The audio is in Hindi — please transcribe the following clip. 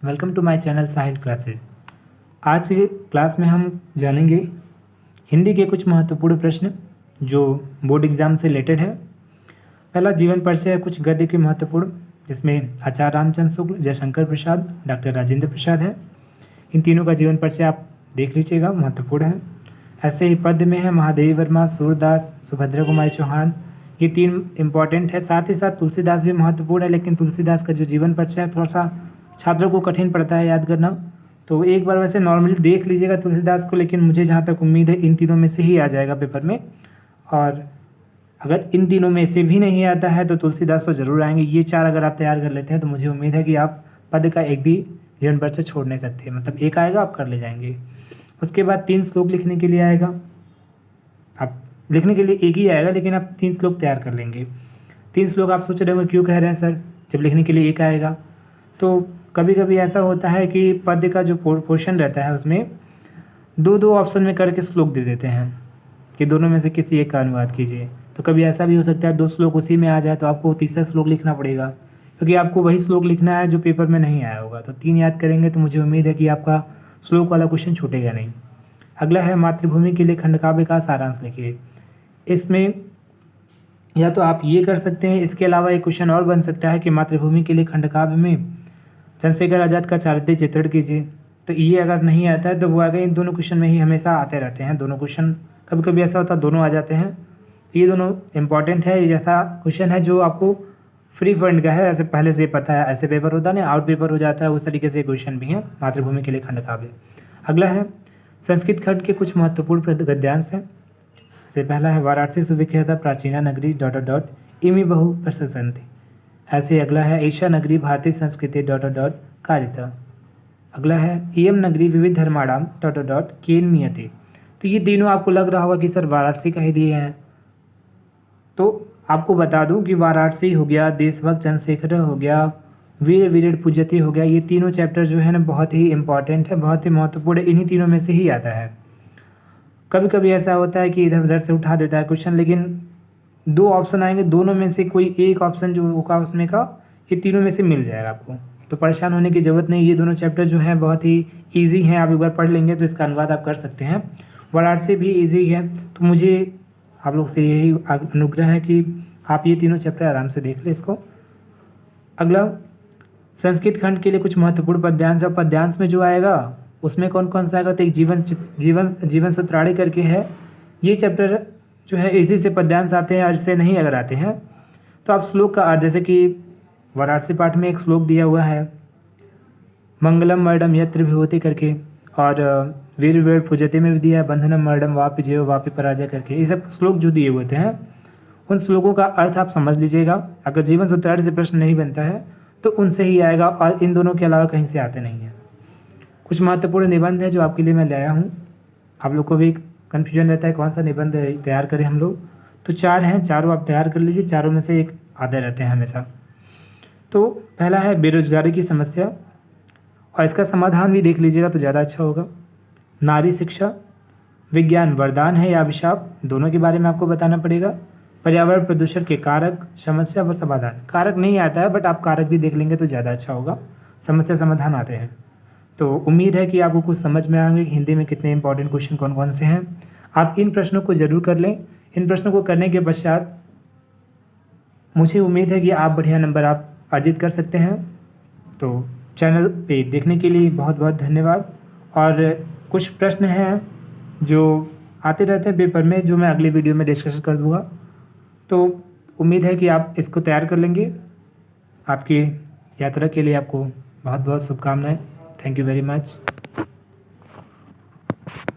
Welcome to my channel Sahil classes. आज की क्लास में हम जानेंगे हिंदी के कुछ महत्वपूर्ण प्रश्न जो बोर्ड एग्जाम से रिलेटेड है। पहला जीवन परिचय है कुछ गद्य के महत्वपूर्ण, जिसमें आचार्य रामचंद्र शुक्ल, जयशंकर प्रसाद, डॉक्टर राजेंद्र प्रसाद है। इन तीनों का जीवन परिचय आप देख लीजिएगा, महत्वपूर्ण है। ऐसे ही पद्य में है महादेवी वर्मा, सूरदास, सुभद्रा कुमारी चौहान, ये तीन इंपॉर्टेंट है। साथ ही साथ तुलसीदास भी महत्वपूर्ण है, लेकिन तुलसीदास का जो जीवन परिचय है थोड़ा सा छात्रों को कठिन पड़ता है याद करना, तो एक बार वैसे नॉर्मली देख लीजिएगा तुलसीदास को, लेकिन मुझे जहाँ तक उम्मीद है इन तीनों में से ही आ जाएगा पेपर में। और अगर इन तीनों में से भी नहीं आता है तो तुलसीदास तो जरूर आएंगे। ये चार अगर आप तैयार कर लेते हैं तो मुझे उम्मीद है कि आप पद का एक भी जीवन परिचय छोड़ नहीं सकते, मतलब एक आएगा आप कर ले जाएंगे। उसके बाद 3 श्लोक लिखने के लिए आएगा, आप लिखने के लिए एक ही आएगा लेकिन आप 3 श्लोक तैयार कर लेंगे। 3 श्लोक आप सोच रहे होंगे क्यों कह रहे हैं सर, जब लिखने के लिए एक आएगा। तो कभी कभी ऐसा होता है कि पद्य का जो पोर्शन रहता है उसमें दो ऑप्शन में करके श्लोक दे देते हैं कि दोनों में से किसी एक का अनुवाद कीजिए। तो कभी ऐसा भी हो सकता है 2 श्लोक उसी में आ जाए तो आपको तीसरा श्लोक लिखना पड़ेगा, क्योंकि आपको वही श्लोक लिखना है जो पेपर में नहीं आया होगा। तो 3 याद करेंगे तो मुझे उम्मीद है कि आपका श्लोक वाला क्वेश्चन छूटेगा नहीं। अगला है मातृभूमि के लिए खंडकाव्य का सारांश लिखिए। इसमें या तो आप ये कर सकते हैं, इसके अलावा एक क्वेश्चन और बन सकता है कि मातृभूमि के लिए खंडकाव्य में चंद्रशेखर आज़ाद का चारित्र्य चित्रण कीजिए। तो ये अगर नहीं आता है तो वो आगे इन दोनों क्वेश्चन में ही हमेशा आते रहते हैं। दोनों क्वेश्चन कभी कभी ऐसा होता है दोनों आ जाते हैं, तो ये दोनों इंपॉर्टेंट है। ये जैसा क्वेश्चन है जो आपको फ्री फंड का है, ऐसे पहले से पता है, ऐसे पेपर होता है ना आउट पेपर हो जाता है, उस तरीके से क्वेश्चन भी है मातृभूमि के लिए खंडकाव्य। अगला है संस्कृत खंड के कुछ महत्वपूर्ण गद्यांश हैं। से पहला है वाराणसी सुविख्याता प्राचीना नगरी ... इमी बहु प्रशंसन्ति। ऐसे अगला है एशिया नगरी भारतीय संस्कृति ... कारिता। अगला है इयम नगरी विविध धर्माणाम ... केन मियते। तो ये तीनों आपको लग रहा होगा कि सर वाराणसी का ही दिए हैं, तो आपको बता दूं कि वाराणसी हो गया, देशभक्त चंद्रशेखर हो गया, वीर वीर पूज्यते हो गया, ये तीनों चैप्टर जो है ना बहुत ही इंपॉर्टेंट है, बहुत ही महत्वपूर्ण है। इन्हीं तीनों में से ही आता है। कभी कभी ऐसा होता है कि इधर उधर से उठा देता है क्वेश्चन, लेकिन 2 ऑप्शन आएंगे, दोनों में से कोई एक ऑप्शन जो होगा उसमें का ये तीनों में से मिल जाएगा आपको, तो परेशान होने की ज़रूरत नहीं। ये दोनों चैप्टर जो हैं बहुत ही ईजी हैं, आप एक बार पढ़ लेंगे तो इसका अनुवाद आप कर सकते हैं। वाराणसी भी ईजी है, तो मुझे आप लोग से यही अनुग्रह है कि आप ये तीनों चैप्टर आराम से देख लें इसको। अगला संस्कृत खंड के लिए कुछ महत्वपूर्ण पद्यांश, और पद्यांश में जो आएगा उसमें कौन कौन सा आएगा, तो एक जीवन सूत्राणी करके है। ये चैप्टर जो है इसी से पद्यांश आते हैं, और इससे नहीं अगर आते हैं तो आप श्लोक का अर्थ, जैसे कि वाराणसी पाठ में एक श्लोक दिया हुआ है मंगलम मर्डम यत्र विभूति करके, और वीर वीर पूजते में भी दिया है बंधनम मर्डम वापि जय वापि पराजय करके। ये सब श्लोक जो दिए हुए हैं उन श्लोकों का अर्थ आप समझ लीजिएगा। अगर जीवन सूत्राणी से प्रश्न नहीं बनता है तो उनसे ही आएगा, और इन दोनों के अलावा कहीं से आते नहीं हैं। कुछ महत्वपूर्ण निबंध है जो आपके लिए मैं लाया हूँ। आप लोग को भी कन्फ्यूजन रहता है कौन सा निबंध तैयार करें हम लोग, तो 4 हैं, चारों आप तैयार कर लीजिए। चारों में से एक आधे रहते हैं हमेशा। तो पहला है बेरोजगारी की समस्या, और इसका समाधान भी देख लीजिएगा तो ज़्यादा अच्छा होगा। नारी शिक्षा, विज्ञान वरदान है या अभिशाप, दोनों के बारे में आपको बताना पड़ेगा। पर्यावरण प्रदूषण के कारक, समस्या व समाधान। कारक नहीं आता है बट आप कारक भी देख लेंगे तो ज़्यादा अच्छा होगा, समस्या समाधान आते हैं। तो उम्मीद है कि आपको कुछ समझ में आएंगे कि हिंदी में कितने इंपॉर्टेंट क्वेश्चन कौन कौन से हैं। आप इन प्रश्नों को जरूर कर लें। इन प्रश्नों को करने के पश्चात मुझे उम्मीद है कि आप बढ़िया नंबर आप अर्जित कर सकते हैं। तो चैनल पे देखने के लिए बहुत बहुत धन्यवाद। और कुछ प्रश्न हैं जो आते रहते हैं पेपर में, जो मैं अगली वीडियो में डिस्कस कर दूँगा। तो उम्मीद है कि आप इसको तैयार कर लेंगे। आपकी यात्रा के लिए आपको बहुत बहुत शुभकामनाएं। Thank you very much.